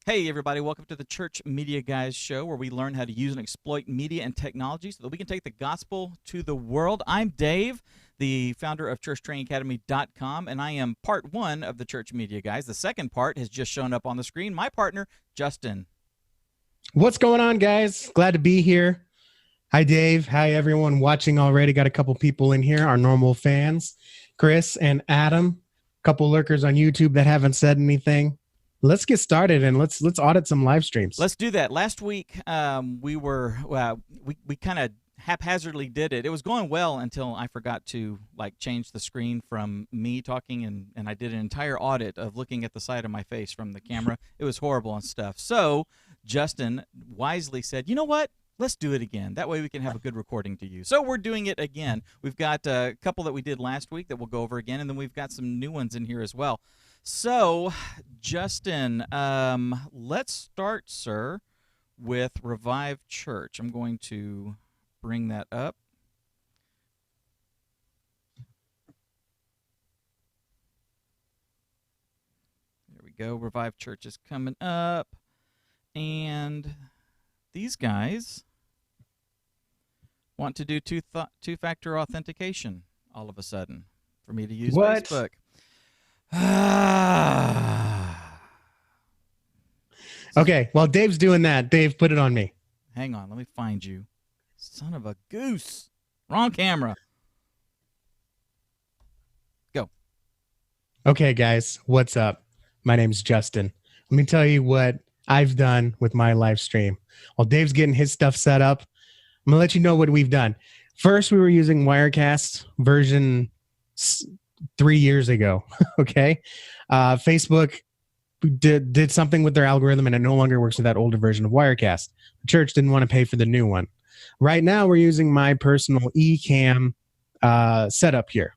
Hey, everybody, welcome to the Church Media Guys show where we learn how to use and exploit media and technology so that we can take the gospel to the world. I'm Dave, the founder of ChurchTrainingAcademy.com, and I am part one of the Church Media Guys. The second part has just shown up on the screen. My partner, Justin. What's going on, guys? Glad to be here. Hi, Dave. Hi, everyone watching already. Got a couple people in here, our normal fans, Chris and Adam. A couple lurkers on YouTube that haven't said anything. Let's get started and let's audit some live streams. Let's do that. Last week, we kind of haphazardly did it. It was going well until I forgot to change the screen from me talking, and I did an entire audit of looking at the side of my face from the camera. It was horrible and stuff. So Justin wisely said, "You know what? Let's do it again. That way we can have a good recording to use." So we're doing it again. We've got a couple that we did last week that we'll go over again, and then we've got some new ones in here as well. So, Justin, let's start, sir, with Revive Church. I'm going to bring that up. There we go. Revive Church is coming up. And these guys want to do two-factor authentication all of a sudden for me to use Facebook. Okay, while Dave's doing that, Dave, put it on me. Hang on, let me find you. Son of a goose. Wrong camera. Go. Okay, guys, what's up? My name's Justin. Let me tell you what I've done with my live stream. While Dave's getting his stuff set up, I'm going to let you know what we've done. First, we were using Wirecast version 3 years ago. Okay. Facebook did something with their algorithm and it no longer works with that older version of Wirecast. The church didn't want to pay for the new one. Right now we're using my personal eCam setup here.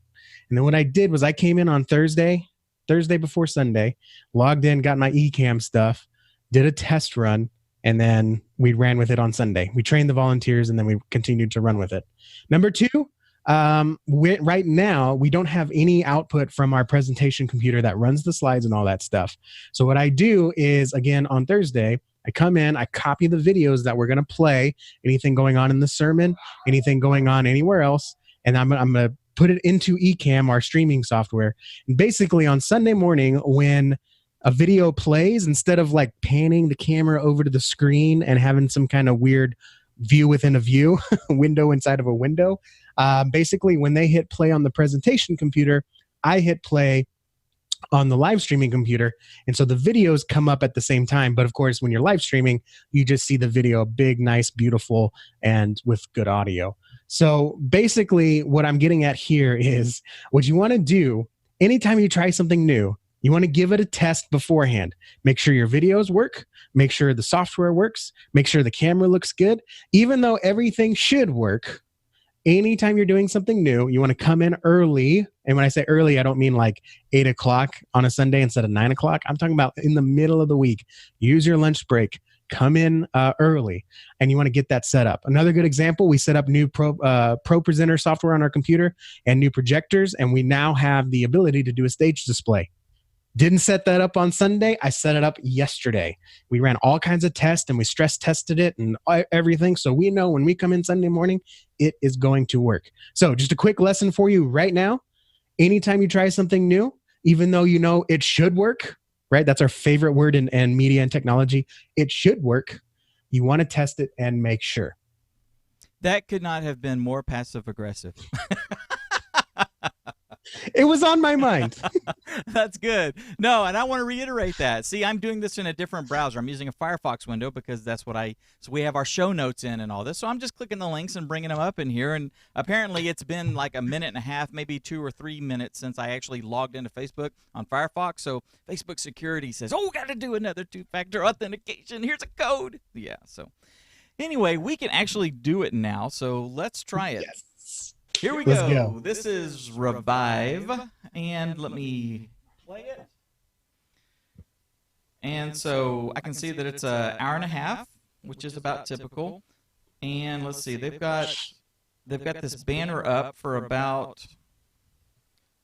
And then what I did was I came in on Thursday before Sunday, logged in, got my eCam stuff, did a test run, and then we ran with it on Sunday. We trained the volunteers and then we continued to run with it. Number two, right now we don't have any output from our presentation computer that runs the slides and all that stuff. So what I do is, again, on Thursday, I come in, I copy the videos that we're going to play, anything going on in the sermon, anything going on anywhere else, and I'm going to put it into eCam, our streaming software. And basically on Sunday morning, when a video plays, instead of panning the camera over to the screen and having some kind of weird view within a view, window inside of a window, basically when they hit play on the presentation computer, I hit play on the live streaming computer. And so the videos come up at the same time. But of course, when you're live streaming, you just see the video big, nice, beautiful, and with good audio. So basically what I'm getting at here is what you want to do anytime you try something new. You want to give it a test beforehand. Make sure your videos work. Make sure the software works. Make sure the camera looks good. Even though everything should work, anytime you're doing something new, you want to come in early. And when I say early, I don't mean 8 o'clock on a Sunday instead of 9 o'clock. I'm talking about in the middle of the week. Use your lunch break. Come in early, and you want to get that set up. Another good example, we set up new Pro Presenter software on our computer and new projectors, and we now have the ability to do a stage display. Didn't set that up on Sunday. I set it up yesterday. We ran all kinds of tests and we stress tested it and everything. So we know when we come in Sunday morning, it is going to work. So just a quick lesson for you right now. Anytime you try something new, even though you know it should work, right? That's our favorite word in media and technology. It should work. You want to test it and make sure. That could not have been more passive-aggressive. It was on my mind. That's good. No, and I want to reiterate that. See, I'm doing this in a different browser. I'm using a Firefox window because that's what so we have our show notes in and all this. So I'm just clicking the links and bringing them up in here. And apparently it's been like a minute and a half, maybe 2 or 3 minutes since I actually logged into Facebook on Firefox. So Facebook security says, oh, got to do another two-factor authentication. Here's a code. Yeah, so anyway, we can actually do it now. So let's try it. Yes. Here we go. This is Revive, and let me play it. And so I can see that it's an hour and a half, which is about typical. And let's see, they've got this banner up for about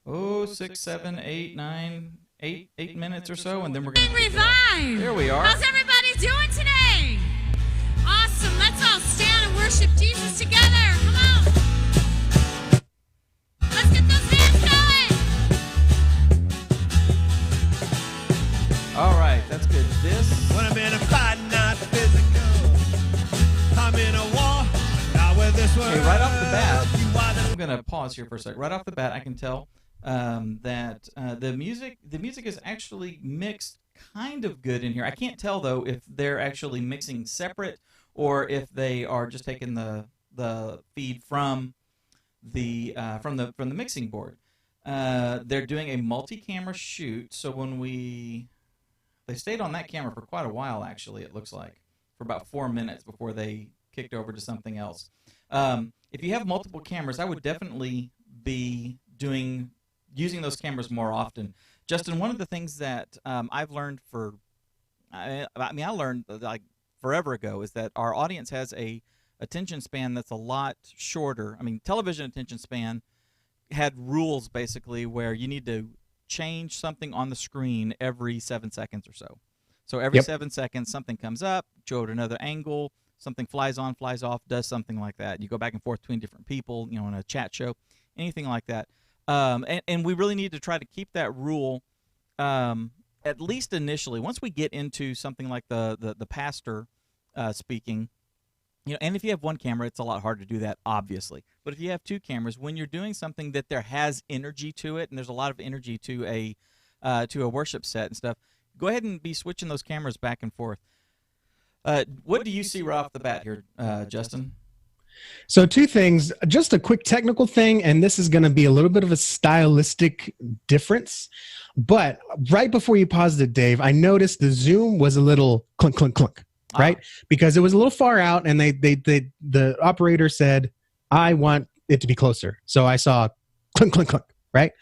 6, 7, 8, 9, 8 minutes or so, and then we're going to revive. There we are. How's everybody doing today? Awesome. Let's all stand and worship Jesus together. Come on. Let's get those hands going. All right, that's good. When I'm in a fight, not physical. I'm in a war. Not with this one. Okay, right off the bat, I'm going to pause here for a second. Right off the bat, I can tell that the music is actually mixed kind of good in here. I can't tell though if they're actually mixing separate or if they are just taking the feed from the mixing board. They're doing a multi-camera shoot, so when they stayed on that camera for quite a while, actually, it looks like, for about 4 minutes before they kicked over to something else. If you have multiple cameras, I would definitely be using those cameras more often. Justin, one of the things that I've learned I learned like forever ago is that our audience has a attention span that's a lot shorter. I mean, television attention span had rules basically where you need to change something on the screen every 7 seconds or so. So every 7 seconds, something comes up, show it another angle, something flies on, flies off, does something like that. You go back and forth between different people, in a chat show, anything like that. And we really need to try to keep that rule, at least initially. Once we get into something like the pastor speaking, and if you have one camera, it's a lot harder to do that, obviously. But if you have two cameras, when you're doing something that there has energy to it, and there's a lot of energy to a worship set and stuff, go ahead and be switching those cameras back and forth. What do you see right off the bat here, Justin? So two things, just a quick technical thing, and this is going to be a little bit of a stylistic difference. But right before you paused it, Dave, I noticed the zoom was a little clunk, clunk, clunk, right? Because it was a little far out, and the operator said, I want it to be closer. So I saw clunk, clunk, clunk, right?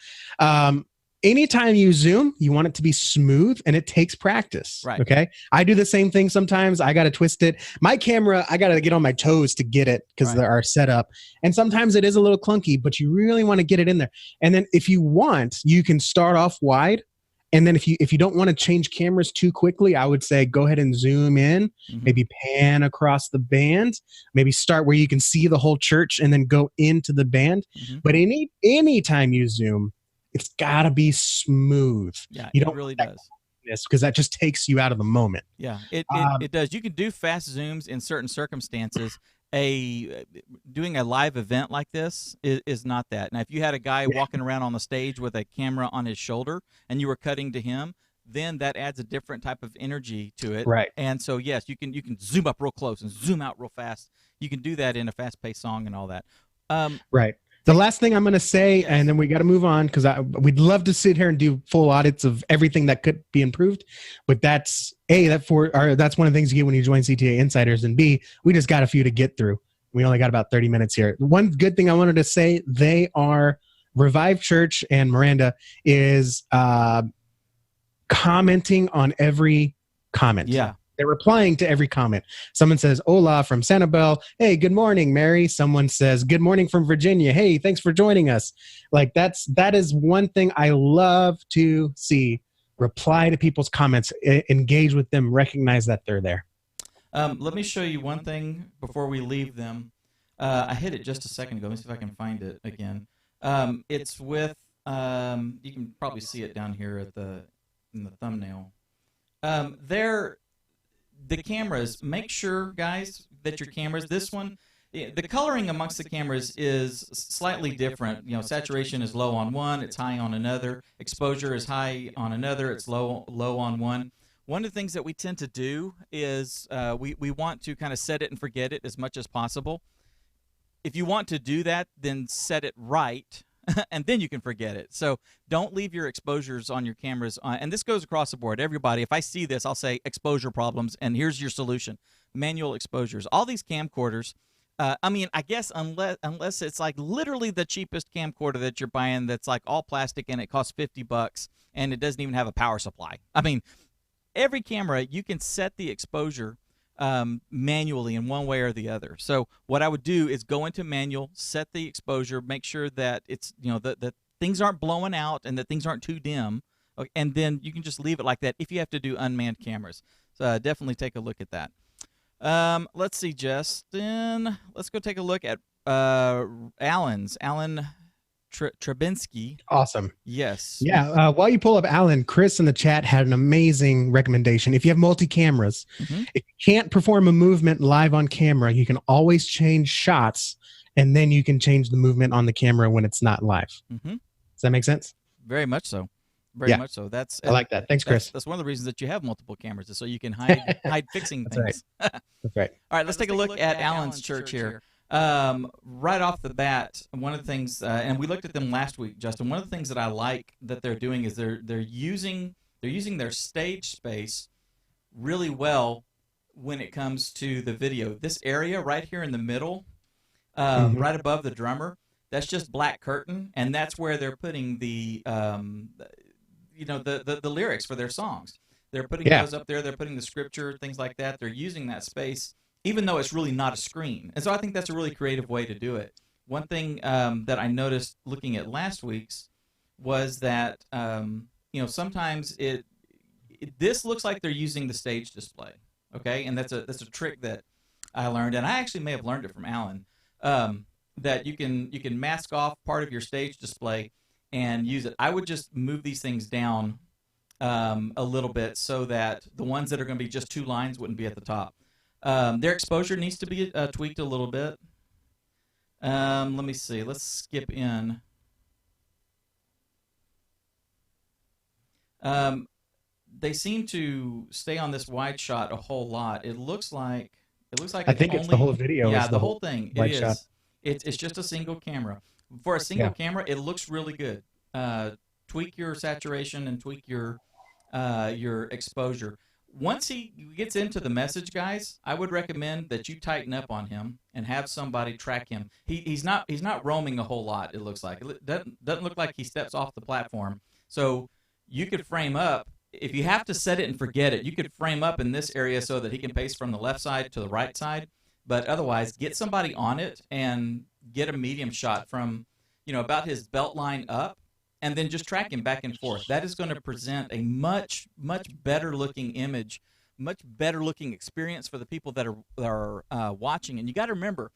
Anytime you zoom, you want it to be smooth, and it takes practice. Right. Okay. I do the same thing sometimes. I got to twist it. My camera, I got to get on my toes to get it because they are set up. And sometimes it is a little clunky, but you really want to get it in there. And then if you want, you can start off wide. And then if you don't want to change cameras too quickly, I would say go ahead and zoom in, maybe pan across the band, maybe start where you can see the whole church and then go into the band. But anytime you zoom, it's got to be smooth. Yeah, it really does. Because that just takes you out of the moment. Yeah, it does. You can do fast zooms in certain circumstances. Doing a live event like this is not that. Now, if you had a guy walking around on the stage with a camera on his shoulder and you were cutting to him, then that adds a different type of energy to it. Right. And so, yes, you can zoom up real close and zoom out real fast. You can do that in a fast-paced song and all that. Right. The last thing I'm going to say, and then we got to move on because we'd love to sit here and do full audits of everything that could be improved. But that's that's one of the things you get when you join CTA Insiders. And B, we just got a few to get through. We only got about 30 minutes here. One good thing I wanted to say, they are Revive Church and Miranda is commenting on every comment. Yeah. They're replying to every comment. Someone says, hola from Sanibel. Hey, good morning, Mary. Someone says, good morning from Virginia. Hey, thanks for joining us. Like that is one thing I love to see. Reply to people's comments, engage with them, recognize that they're there. Let me show you one thing before we leave them. I hit it just a second ago. Let me see if I can find it again. It's with, you can probably see it down here in the thumbnail. The cameras, make sure, guys, that your cameras, this one, the coloring amongst the cameras is slightly different. Saturation is low on one, it's high on another. Exposure is high on another, it's low on one. One of the things that we tend to do is we want to kind of set it and forget it as much as possible. If you want to do that, then set it right, and then you can forget it. So don't leave your exposures on your cameras. And this goes across the board. Everybody, if I see this, I'll say exposure problems, and here's your solution. Manual exposures. All these camcorders, I guess unless it's like literally the cheapest camcorder that you're buying that's like all plastic and it costs $50 and it doesn't even have a power supply. Every camera, you can set the exposure manually in one way or the other. So what I would do is go into manual, set the exposure, make sure that it's that things aren't blowing out and that things aren't too dim. Okay, and then you can just leave it like that if you have to do unmanned cameras. So definitely take a look at that. Let's see, Justin. Let's go take a look at Alan Trebinski. Awesome. Yes. Yeah. While you pull up Alan, Chris in the chat had an amazing recommendation. If you have multi-cameras, if you can't perform a movement live on camera, you can always change shots, and then you can change the movement on the camera when it's not live. Does that make sense? Very much so. Very much so. I like that. Thanks, Chris. That's one of the reasons that you have multiple cameras, is so you can hide fixing things. That's right. All right, let's take a look at Alan's church here. Right off the bat, one of the things, and we looked at them last week, Justin. One of the things that I like that they're doing is they're using their stage space really well when it comes to the video. This area right here in the middle, right above the drummer, that's just black curtain, and that's where they're putting the the lyrics for their songs. They're putting those up there. They're putting the scripture, things like that. They're using that space, even though it's really not a screen. And so I think that's a really creative way to do it. One thing that I noticed looking at last week's was that sometimes this looks like they're using the stage display. Okay, and that's a trick that I learned, and I actually may have learned it from Alan. That you can mask off part of your stage display and use it. I would just move these things down a little bit so that the ones that are going to be just two lines wouldn't be at the top. Their exposure needs to be tweaked a little bit. Let me see. Let's skip in. They seem to stay on this wide shot a whole lot. It looks like I think it's the whole video. Yeah, the whole thing. It is. Shot. It's just a single camera. For a single camera, it looks really good. Tweak your saturation and tweak your exposure. Once he gets into the message, guys, I would recommend that you tighten up on him and have somebody track him. He's not roaming a whole lot. It looks like it doesn't look like he steps off the platform. So you could frame up. If you have to set it and forget it, you could frame up in this area so that he can pace from the left side to the right side. But otherwise, get somebody on it and get a medium shot from, about his belt line up, and then just track him back and forth. That is going to present a much, much better looking image, much better looking experience for the people that are watching. And you got to remember,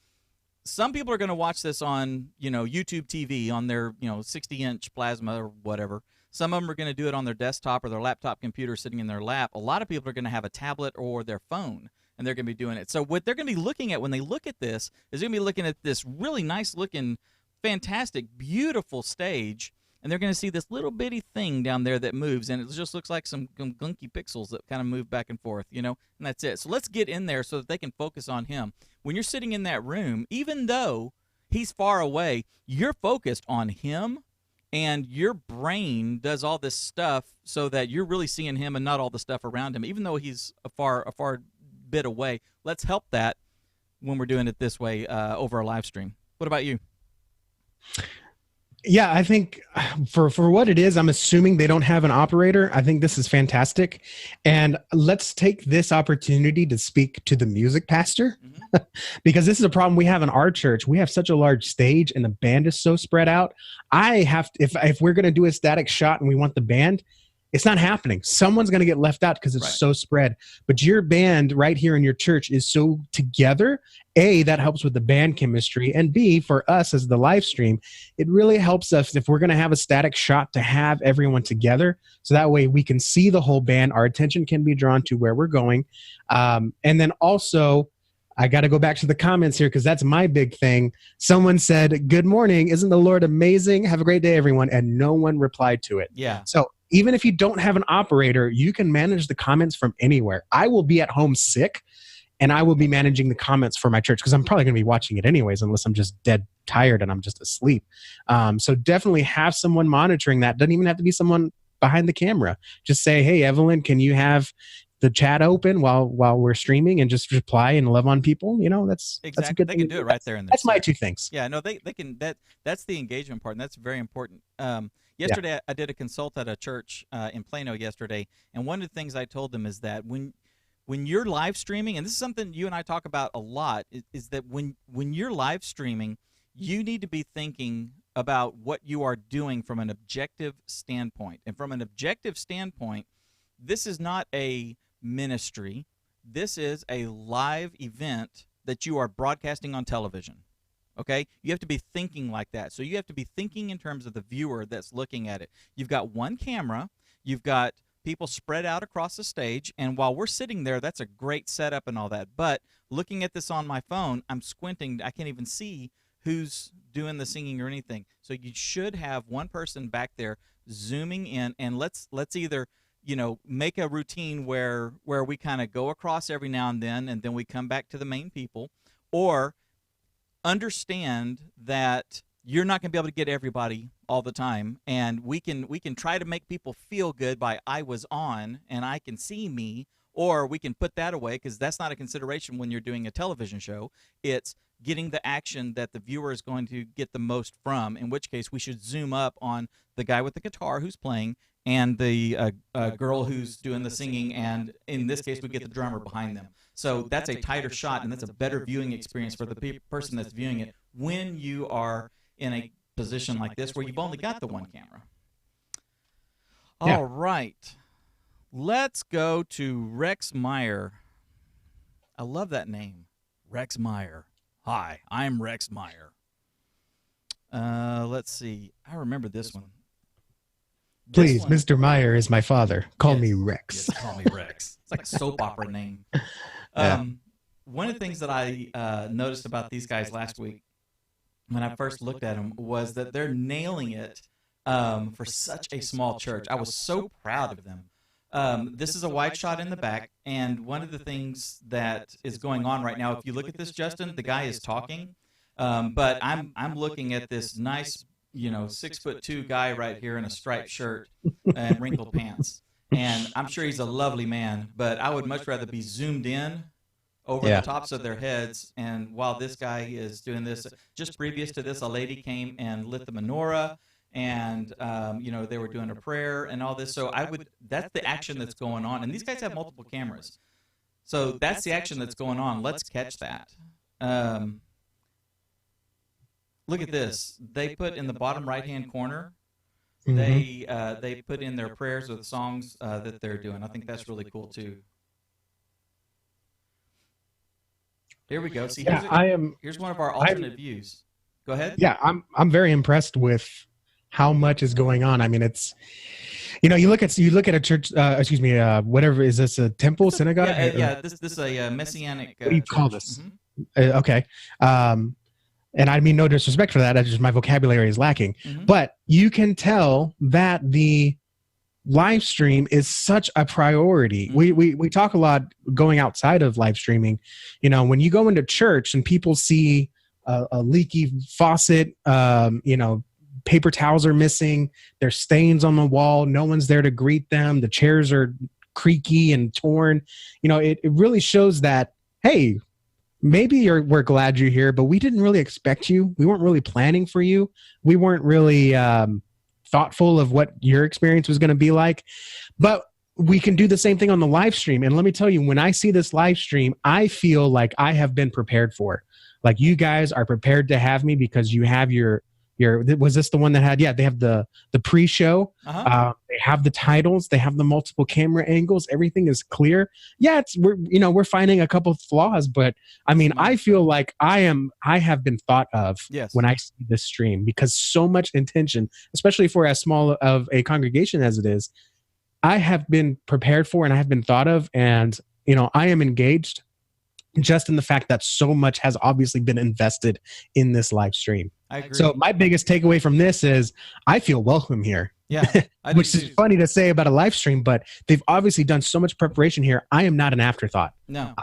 some people are going to watch this on, YouTube TV on their, 60-inch plasma or whatever. Some of them are going to do it on their desktop or their laptop computer sitting in their lap. A lot of people are going to have a tablet or their phone, and they're going to be doing it. So what they're going to be looking at when they look at this is they're going to be looking at this really nice-looking, fantastic, beautiful stage, and they're going to see this little bitty thing down there that moves, and it just looks like some gunky pixels that kind of move back and forth, and that's it. So let's get in there so that they can focus on him. When you're sitting in that room, even though he's far away, you're focused on him, and your brain does all this stuff so that you're really seeing him and not all the stuff around him, even though he's a far bit away. Let's help that when we're doing it this way over our live stream. What about you? Yeah, I think for what it is, I'm assuming they don't have an operator. I think this is fantastic. And let's take this opportunity to speak to the music pastor, because this is a problem we have in our church. We have such a large stage and the band is so spread out. I have to, if we're going to do a static shot and we want the band, it's not happening. Someone's going to get left out because it's so spread. But your band right here in your church is so together. A, that helps with the band chemistry. And B, for us as the live stream, it really helps us if we're going to have a static shot to have everyone together. So that way we can see the whole band. Our attention can be drawn to where we're going. And then also, I got to go back to the comments here because that's my big thing. Someone said, "Good morning. Isn't the Lord amazing? Have a great day, everyone." And no one replied to it. Yeah. So even if you don't have an operator, you can manage the comments from anywhere. I will be at home sick, and I will be managing the comments for my church because I'm probably going to be watching it anyways, unless I'm just dead tired and I'm just asleep. So definitely have someone monitoring that. Doesn't even have to be someone behind the camera. Just say, "Hey, Evelyn, can you have the chat open while we're streaming," and just reply and love on people. That's exactly. That's a good they thing. can do it right there in there. That's my two things. Yeah, no, they can. That's the engagement part, and that's very important. Yesterday, I did a consult at a church in Plano yesterday, and one of the things I told them is that when you're live streaming, and this is something you and I talk about a lot, is that when you're live streaming, you need to be thinking about what you are doing from an objective standpoint. And from an objective standpoint, this is not a ministry. This is a live event that you are broadcasting on television. Okay? You have to be thinking like that. So you have to be thinking in terms of the viewer that's looking at it. You've got one camera. You've got people spread out across the stage. And while we're sitting there, that's a great setup and all that. But looking at this on my phone, I'm squinting. I can't even see who's doing the singing or anything. So you should have one person back there zooming in, and let's either, you know, make a routine where we kind of go across every now and then we come back to the main people, or understand that you're not going to be able to get everybody all the time, and we can try to make people feel good by I was on and I can see me, or we can put that away because that's not a consideration when you're doing a television show. It's getting the action that the viewer is going to get the most from, in which case we should zoom up on the guy with the guitar who's playing and the girl who's doing the singing, and in this case we get the drummer behind them. So that's a tighter shot, and that's a better viewing experience for the person that's viewing it when you are in a position like this where you've only got the one camera. Yeah. All right. Let's go to Rex Meyer. I love that name, Rex Meyer. Hi, I'm Rex Meyer. Let's see. I remember this one. Please, Mr. Meyer is my father. Call me Rex. Yes, call me Rex. It's like a soap opera name. One of the things that I noticed about these guys last week when I first looked at them was that they're nailing it for such a small church. I was so proud of them. This is a wide shot in the back, and one of the things that is going on right now, if you look at this, Justin, the guy is talking, but I'm looking at this nice, 6'2" guy right here in a striped shirt and wrinkled pants, and I'm sure he's a lovely man, but I would much rather be zoomed in over the tops of their heads. And while this guy is doing this, just previous to this, a lady came and lit the menorah. And, they were doing a prayer and all this. So that's the action that's going on. And these guys have multiple cameras. So that's the action that's going on. Let's catch that. Look at this. They put in the bottom right-hand corner, they put in their prayers or the songs that they're doing. I think that's really cool, too. Here we go. See, here's one of our alternate views. Go ahead. Yeah, I'm very impressed with how much is going on. I mean, it's, you look at a church, whatever, is this a temple, synagogue? This is a messianic what do you call this? Okay. And I mean no disrespect for that, that's just my vocabulary is lacking. But you can tell that the live stream is such a priority. We talk a lot going outside of live streaming. When you go into church and people see a leaky faucet, paper towels are missing, there's stains on the wall, no one's there to greet them, the chairs are creaky and torn, it really shows that, hey, maybe we're glad you're here, but we didn't really expect you. We weren't really planning for you. We weren't really thoughtful of what your experience was going to be like. But we can do the same thing on the live stream. And let me tell you, when I see this live stream, I feel like I have been prepared for. Like, you guys are prepared to have me because you have your was this the one that had, they have the pre-show, they have the titles, they have the multiple camera angles, everything is clear. We're finding a couple of flaws, but I mean, I feel like I have been thought of when I see this stream, because so much intention, especially for as small of a congregation as it is, I have been prepared for and I have been thought of, and I am engaged just in the fact that so much has obviously been invested in this live stream. I agree. So my biggest takeaway from this is I feel welcome here. Yeah, which is funny to say about a live stream, but they've obviously done so much preparation here. I am not an afterthought. No,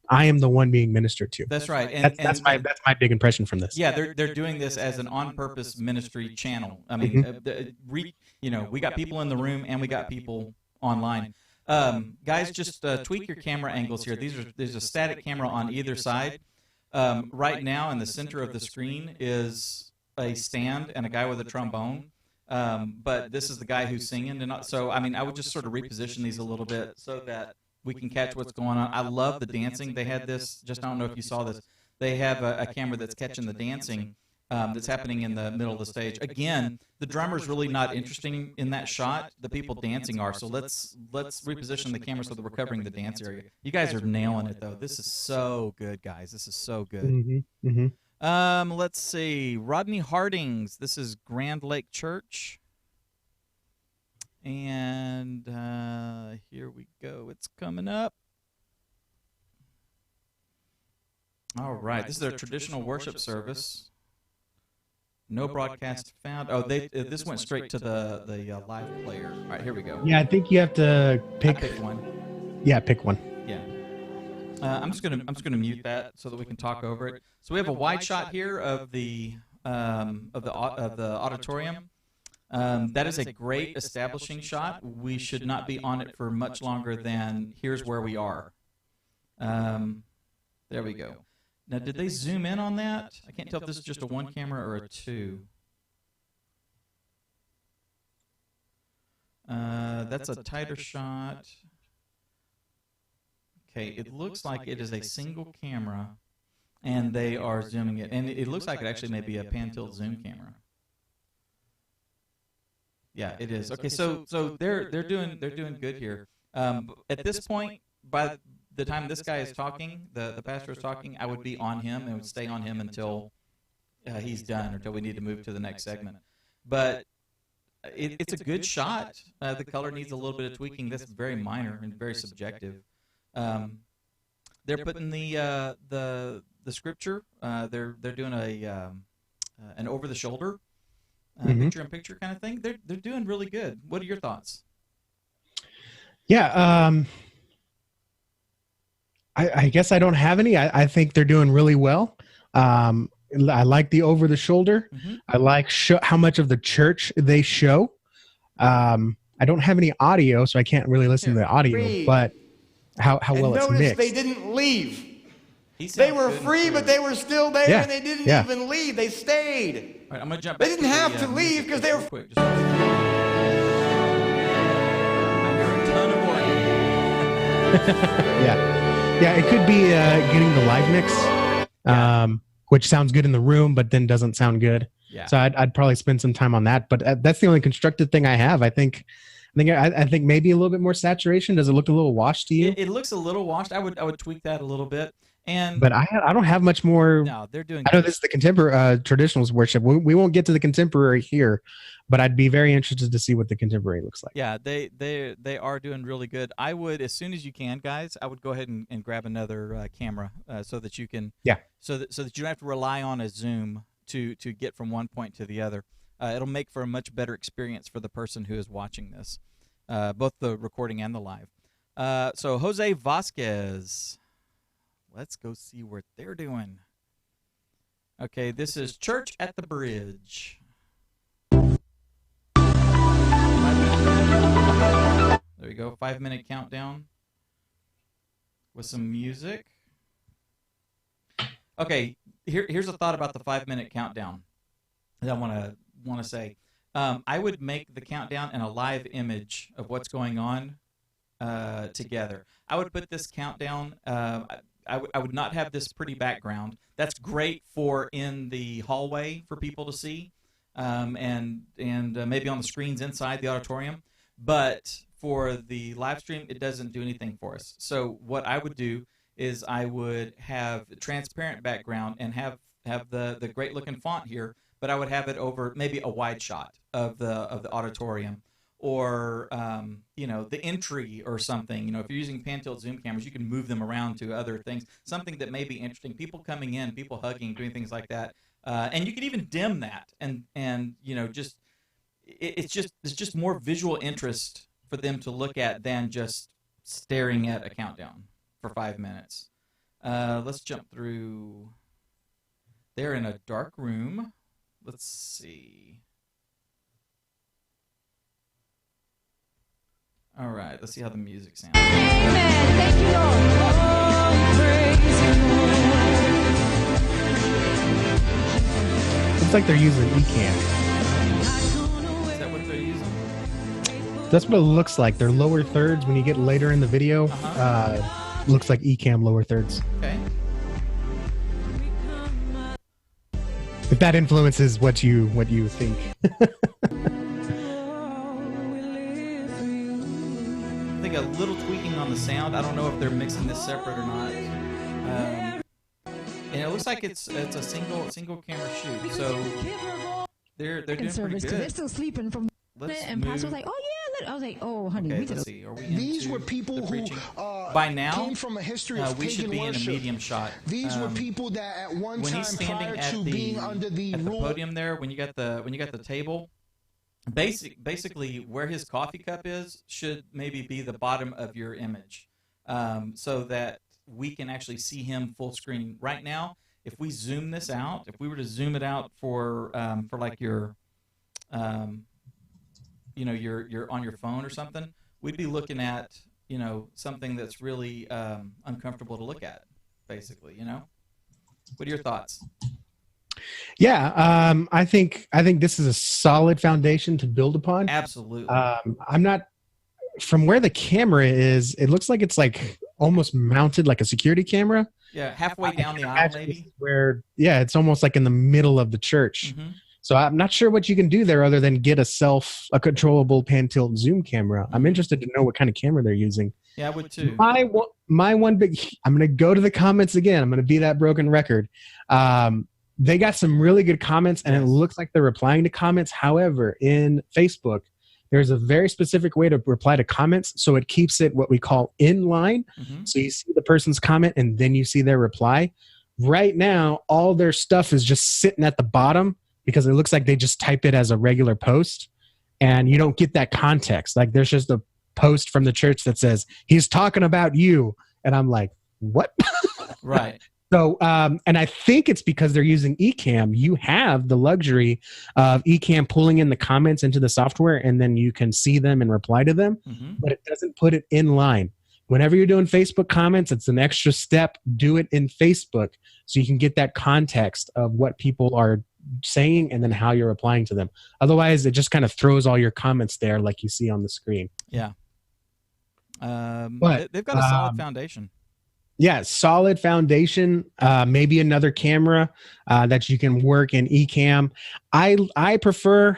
I am the one being ministered to. That's right. And that's my big impression from this. Yeah, they're doing this as an on-purpose ministry channel. I mean, we got people in the room and we got people online. Guys, just tweak your camera angles here. There's a static camera on either side. Right now, in the center of the screen is a stand and a guy with a trombone. But this is the guy who's singing. And so, I mean, I would just sort of reposition these a little bit so that we can catch what's going on. I love the dancing. They had this, just I don't know if you saw this. They have a camera that's catching the dancing. that's happening in the middle of the stage. Again, the drummer's really not interesting in that shot. The people dancing are. So let's reposition the camera so that we're covering the dance area. You guys are nailing it, though. This is so good, guys. This is so good. Mm-hmm. Mm-hmm. Let's see. Rodney Harding's. This is Grand Lake Church. And here we go. It's coming up. All right. This is their traditional worship service. No broadcast found. Oh, this went straight to the live player. All right, here we go. Yeah, I think you have to pick. I picked one. Yeah, pick one. Yeah. I'm just gonna mute that so that we can talk over it. So we have a wide shot here of the auditorium. That is a great establishing shot. We should not be on it for much longer than here's where we are. There we go. Now, did they zoom in on that? I can't tell if this is just a one camera or a two. That's a tighter shot. Okay, it looks like it is a single camera, and they are zooming it. And it looks like it actually may be a pan-tilt zoom camera. Yeah, it is. Okay, so they're doing good here. At this point, by the time this guy is talking, the pastor is talking, I would be on him and would stay on him until he's done, or until we need to move to the next segment. But it's a good shot. The color needs a little bit of tweaking. That's very minor and very subjective. They're putting the scripture. They're doing an over the shoulder picture in picture kind of thing. They're doing really good. What are your thoughts? Yeah. I guess I don't have any. I think they're doing really well. I like the over the shoulder. Mm-hmm. I like how much of the church they show. I don't have any audio, so I can't really listen to the audio, but how well it's mixed. They didn't leave. They were free, but they were still there, and they didn't even leave. They stayed. All right, I'm gonna jump back. They didn't have to leave because they were. Quick, I hear a ton of organ. Yeah, it could be getting the live mix, which sounds good in the room, but then doesn't sound good. Yeah. So I'd probably spend some time on that. But that's the only constructed thing I have. I think maybe a little bit more saturation. Does it look a little washed to you? It looks a little washed. I would tweak that a little bit. But I don't have much more. No, they're doing. I know this is the contemporary traditionalist worship. We won't get to the contemporary here, but I'd be very interested to see what the contemporary looks like. Yeah, they are doing really good. I would, as soon as you can, guys, I would go ahead and grab another camera so that you can. Yeah. So that you don't have to rely on a zoom to get from one point to the other. It'll make for a much better experience for the person who is watching this, both the recording and the live. So Jose Vasquez. Let's go see what they're doing. Okay, this is Church at the Bridge. There we go, 5-minute countdown with some music. Okay, here's a thought about the 5-minute countdown that I want to say. I would make the countdown and a live image of what's going on together. I would put this countdown. I would not have this pretty background. That's great for in the hallway for people to see, and maybe on the screens inside the auditorium. But for the live stream, it doesn't do anything for us. So what I would do is I would have a transparent background and have the great looking font here, but I would have it over maybe a wide shot of the auditorium. Or the entry or something. If you're using pan-tilt zoom cameras, you can move them around to other things. Something that may be interesting. People coming in, people hugging, doing things like that. And you can even dim that, and it's just more visual interest for them to look at than just staring at a countdown for 5 minutes. Let's jump through. They're in a dark room. Let's see. All right, let's see how the music sounds. Amen. Thank you, Lord. Oh, praise you, Lord. Looks like they're using eCam. Is that what they're using? That's what it looks like. They're lower thirds. When you get later in the video, looks like eCam lower thirds. Okay. If that influences what you think. I think a little tweaking on the sound. I don't know if they're mixing this separate or not. And it looks like it's a single camera shoot. So they're doing pretty good. They're still sleeping from and Pastor was like, "Oh yeah." I was like, "Oh, honey, okay, we let's did." See. Are we These were people who by now came from a history of we should be worship. in a medium shot. These were people that at one when time he's standing prior at to the, being under the at the rule. podium there, when you got the table, basically where his coffee cup is should maybe be the bottom of your image, so that we can actually see him full screen. Right now, if we zoom this out, if we were to zoom it out for like your you're on your phone or something, we'd be looking at something that's really uncomfortable to look at, basically. What are your thoughts? Yeah, I think this is a solid foundation to build upon. Absolutely. I'm not, from where the camera is, it looks like it's like almost mounted like a security camera. Yeah, halfway down the aisle, maybe. It's almost like in the middle of the church. Mm-hmm. So I'm not sure what you can do there other than get a controllable pan tilt zoom camera. I'm interested to know what kind of camera they're using. Yeah, I would too. My one big, I'm going to go to the comments again. I'm going to be that broken record. They got some really good comments, and it looks like they're replying to comments. However, in Facebook, there's a very specific way to reply to comments, so it keeps it what we call in line. Mm-hmm. So you see the person's comment, and then you see their reply. Right now, all their stuff is just sitting at the bottom, because it looks like they just type it as a regular post, and you don't get that context. Like there's just a post from the church that says, "He's talking about you." And I'm like, what? Right. So, and I think it's because they're using Ecamm. You have the luxury of Ecamm pulling in the comments into the software, and then you can see them and reply to them, but it doesn't put it in line. Whenever you're doing Facebook comments, it's an extra step. Do it in Facebook so you can get that context of what people are saying and then how you're replying to them. Otherwise, it just kind of throws all your comments there like you see on the screen. Yeah. But they've got a solid foundation. Yeah, solid foundation. Maybe another camera that you can work in Ecamm. I prefer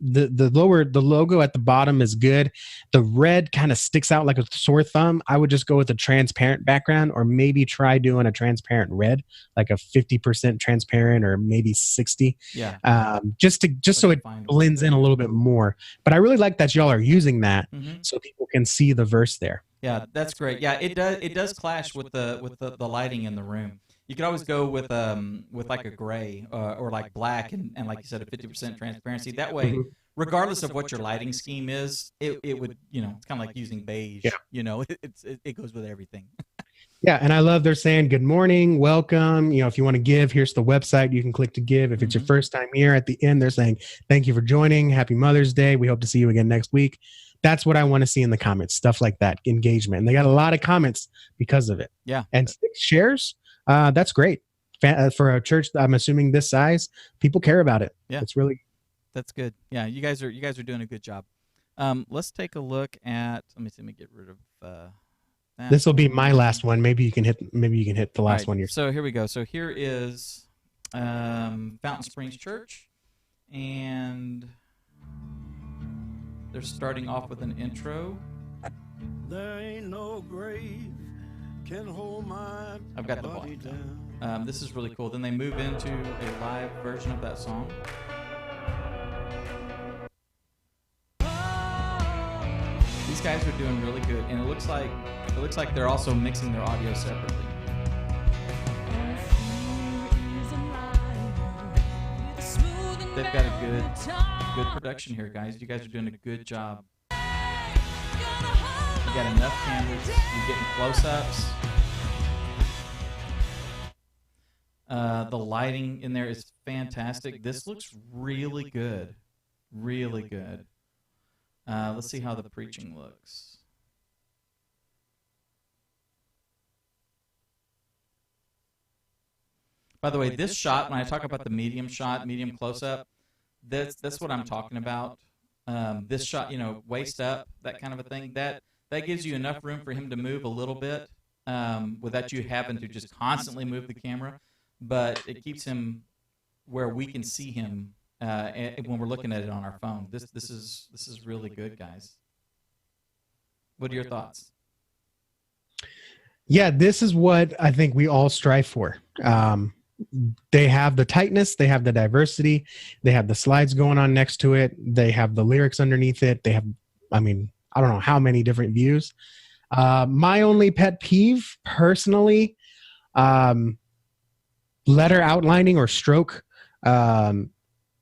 the logo at the bottom is good. The red kind of sticks out like a sore thumb. I would just go with a transparent background, or maybe try doing a transparent red, like a 50% transparent, or maybe 60. Yeah. Just so it blends in a little bit more. But I really like that y'all are using that so people can see the verse there. Yeah, that's great. Yeah, it does clash with the lighting in the room. You could always go with like a gray or like black and like you said, a 50% transparency. That way, regardless of what your lighting scheme is, it would it's kind of like using beige. Yeah. It goes with everything. Yeah, and I love they're saying good morning, welcome. If you want to give, here's the website. You can click to give. If it's your first time here, at the end they're saying thank you for joining. Happy Mother's Day. We hope to see you again next week. That's what I want to see in the comments, stuff like that, engagement. And they got a lot of comments because of it. Yeah. And 6 shares, that's great. For a church, I'm assuming this size, people care about it. Yeah. It's really. That's good. Yeah, you guys are doing a good job. Let's take a look at, let me get rid of that. This will be my last one. Maybe you can hit the last one. So here we go. So here is Fountain Springs Church, and they're starting off with an intro. There ain't no grave can hold my I've got the volume down. This is really cool. Then they move into a live version of that song. These guys are doing really good, and it looks like they're also mixing their audio separately. They've got a good production here, guys. You guys are doing a good job. You got enough cameras. You're getting close-ups. The lighting in there is fantastic. This looks really good. Really good. Let's see how the preaching looks. By the way, this shot, when I talk about the medium shot, medium close-up, that's what I'm talking about. This shot, waist up, that kind of a thing, that gives you enough room for him to move a little bit without you having to just constantly move the camera. But it keeps him where we can see him when we're looking at it on our phone. This is really good, guys. What are your thoughts? Yeah, this is what I think we all strive for. They have the tightness, they have the diversity, they have the slides going on next to it, they have the lyrics underneath it, they have, I don't know how many different views. My only pet peeve, personally, letter outlining or stroke.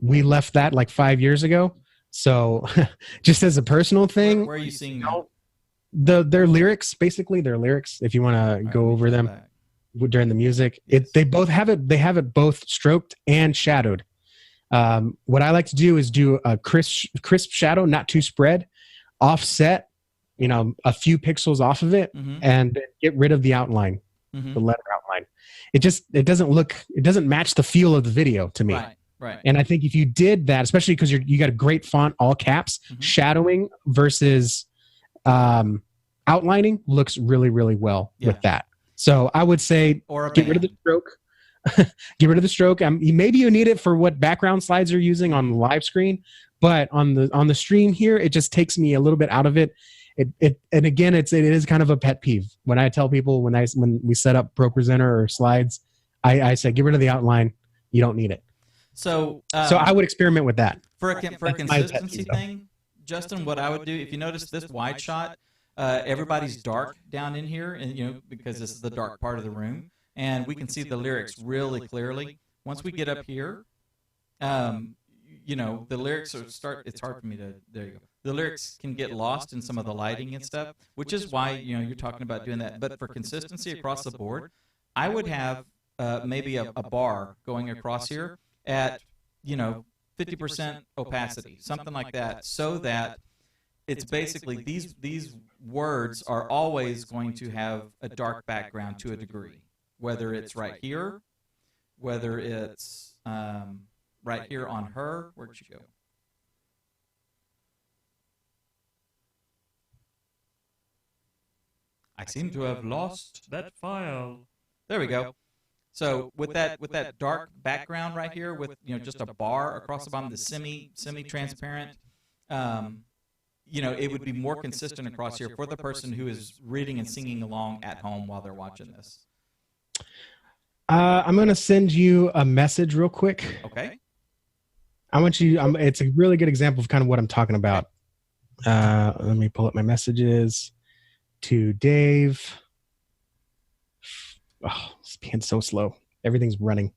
We left that like 5 years ago. So just as a personal thing. Where are you seeing that? Their lyrics, basically their lyrics, if you want to go over them during the music, they both have it. They have it both stroked and shadowed. What I like to do is do a crisp shadow, not too spread, offset, a few pixels off of it, and get rid of the outline, the letter outline. It doesn't match the feel of the video to me. Right. And I think if you did that, especially because you got a great font, all caps, shadowing versus outlining looks really, really well with that. So I would say get rid of the stroke. Get rid of the stroke. Maybe you need it for what background slides are using on the live screen, but on the stream here, it just takes me a little bit out of it. And again, it is kind of a pet peeve when I tell people when we set up ProPresenter or slides, I say get rid of the outline. You don't need it. So I would experiment with that for a consistency thing. Justin, what I would do, if you notice this wide shot, everybody's dark down in here, and because this is the dark part of the room, and we can see the lyrics really clearly. Once we get up here, the lyrics start. It's hard for me to. There you go. The lyrics can get lost in some of the lighting and stuff, which is why you're talking about doing that. But for consistency across the board, I would have maybe a bar going across here at 50% opacity, something like that, so that it's basically these words are always going to have a dark background to a degree, whether it's right here, whether it's right here on her. Where'd she go? I seem to have lost that file. There we go. So with that dark background right here, with just a bar across the bottom, the semi-transparent, it would be more consistent across here for the person who is reading and singing along at home while they're watching this. I'm going to send you a message real quick. Okay. I want you. It's a really good example of kind of what I'm talking about. Let me pull up my messages to Dave. Oh, it's being so slow. Everything's running.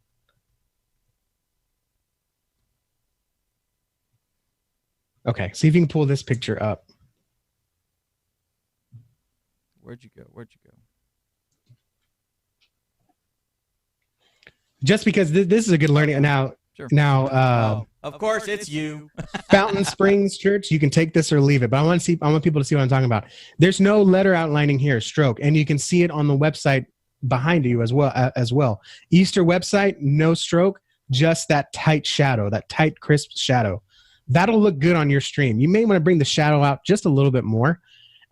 Okay, see if you can pull this picture up. Where'd you go? Just because this is a good learning now. Sure. Now, of course, it's you. Fountain Springs Church. You can take this or leave it, but I want people to see what I'm talking about. There's no letter outlining here, stroke, and you can see it on the website behind you as well. Easter website, no stroke, just that tight shadow, that tight, crisp shadow. That'll look good on your stream. You may want to bring the shadow out just a little bit more,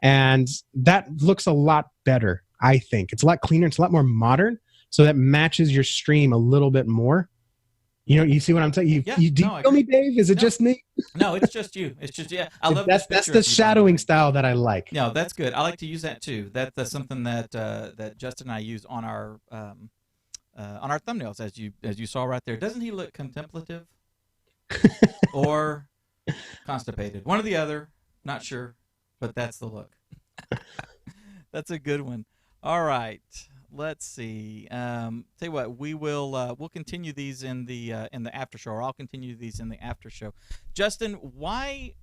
and that looks a lot better, I think. It's a lot cleaner. It's a lot more modern, so that matches your stream a little bit more. You see what I'm saying? Do you feel me, Dave? Is it just me? No, it's just you. It's just I love that's the shadowing style that I like. No, that's good. I like to use that too. That's something that Justin and I use on our thumbnails, as you saw right there. Doesn't he look contemplative or constipated? One or the other. Not sure, but that's the look. That's a good one. All right. Let's see. Tell you what, we'll continue these in the after show, or I'll continue these in the after show. Justin, why?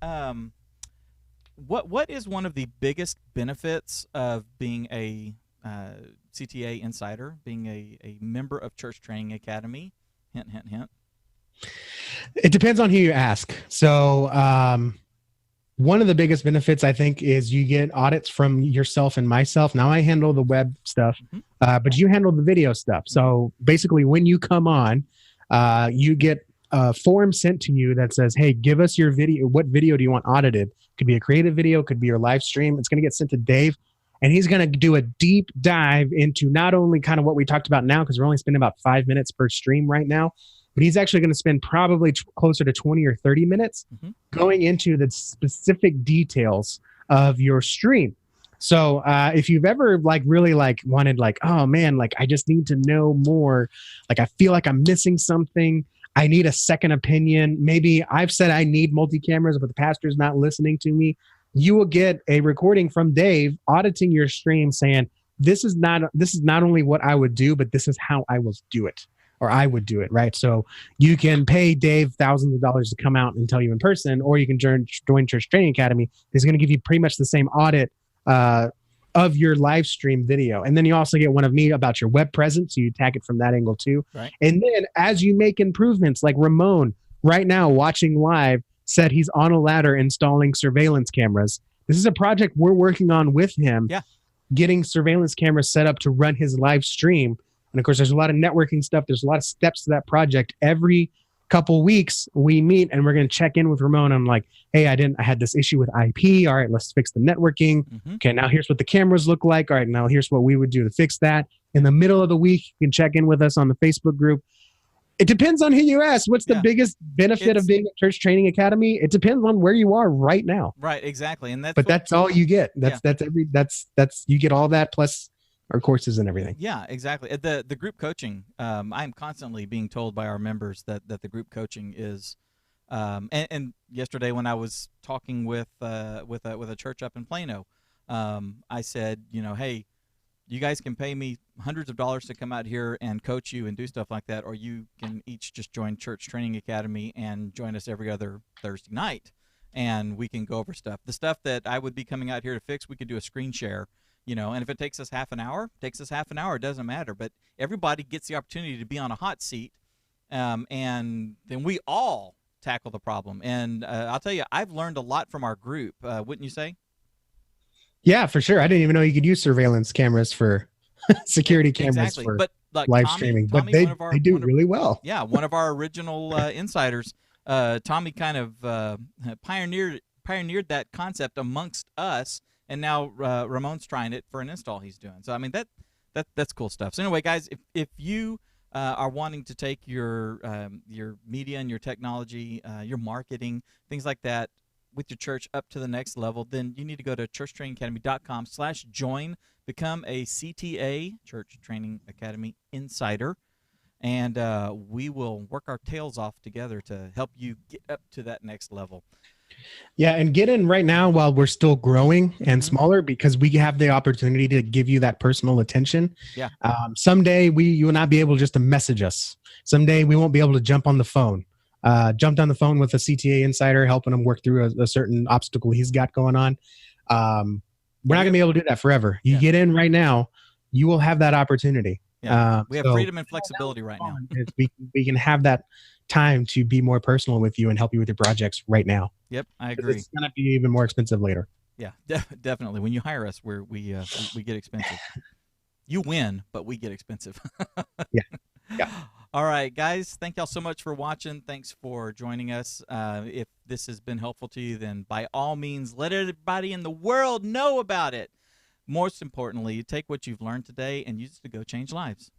What is one of the biggest benefits of being a CTA insider, being a member of Church Training Academy? Hint, hint, hint. It depends on who you ask. So, one of the biggest benefits, I think, is you get audits from yourself and myself. Now I handle the web stuff, but you handle the video stuff. So basically, when you come on, you get a form sent to you that says, hey, give us your video. What video do you want audited? Could be a creative video, could be your live stream. It's going to get sent to Dave, and he's going to do a deep dive into not only kind of what we talked about now, because we're only spending about 5 minutes per stream right now, but he's actually going to spend probably closer to 20 or 30 minutes going into the specific details of your stream. So if you've ever like really like wanted like, oh man, like I just need to know more. Like I feel like I'm missing something. I need a second opinion. Maybe I've said I need multi-cameras, but the pastor's not listening to me. You will get a recording from Dave auditing your stream saying, this is not only what I would do, but this is how I will do it, or I would do it, right? So you can pay Dave thousands of dollars to come out and tell you in person, or you can join Church Training Academy. He's going to give you pretty much the same audit of your live stream video. And then you also get one of me about your web presence. So you attack it from that angle too. Right. And then as you make improvements, like Ramon right now watching live said he's on a ladder installing surveillance cameras. This is a project we're working on with him. Yeah. Getting surveillance cameras set up to run his live stream. And of course, there's a lot of networking stuff. There's a lot of steps to that project. Every couple weeks we meet and we're going to check in with Ramon. I'm like, hey, I had this issue with IP. All right, let's fix the networking. Okay, now here's what the cameras look like. All right, now here's what we would do to fix that. In the middle of the week, you can check in with us on the Facebook group. It depends on who you ask. What's the biggest benefit of being at Church Training Academy? It depends on where you are right now. Right, exactly. And that's all you get. That's you get all that plus our courses and everything. Yeah, exactly. The group coaching, I'm constantly being told by our members that the group coaching is, and yesterday when I was talking with a church up in Plano, I said, hey, you guys can pay me hundreds of dollars to come out here and coach you and do stuff like that, or you can each just join Church Training Academy and join us every other Thursday night, and we can go over stuff. The stuff that I would be coming out here to fix, we could do a screen share. And if it takes us half an hour, it doesn't matter. But everybody gets the opportunity to be on a hot seat, and then we all tackle the problem. And I'll tell you, I've learned a lot from our group, wouldn't you say? Yeah, for sure. I didn't even know you could use surveillance cameras for security cameras exactly. for but like live Tommy, streaming. But they do really well. Yeah, one of our original insiders, Tommy, kind of pioneered that concept amongst us. And now Ramon's trying it for an install he's doing. So I mean that's cool stuff. So anyway, guys, if you are wanting to take your media and your technology, your marketing, things like that, with your church up to the next level, then you need to go to churchtrainingacademy.com/join, become a CTA, Church Training Academy Insider, and we will work our tails off together to help you get up to that next level. Yeah, and get in right now while we're still growing and smaller, because we have the opportunity to give you that personal attention. Yeah. Someday you will not be able just to message us. Someday we won't be able to jump on the phone. Jumped on the phone with a CTA insider, helping him work through a certain obstacle he's got going on. We're not going to be able to do that forever. You get in right now, you will have that opportunity. Yeah. We have freedom and flexibility right now. We can have that time to be more personal with you and help you with your projects right now. Yep, I agree. It's going to be even more expensive later. Yeah, definitely. When you hire us, we get expensive. You win, but we get expensive. Yeah. All right, guys. Thank y'all so much for watching. Thanks for joining us. If this has been helpful to you, then by all means, let everybody in the world know about it. Most importantly, take what you've learned today and use it to go change lives.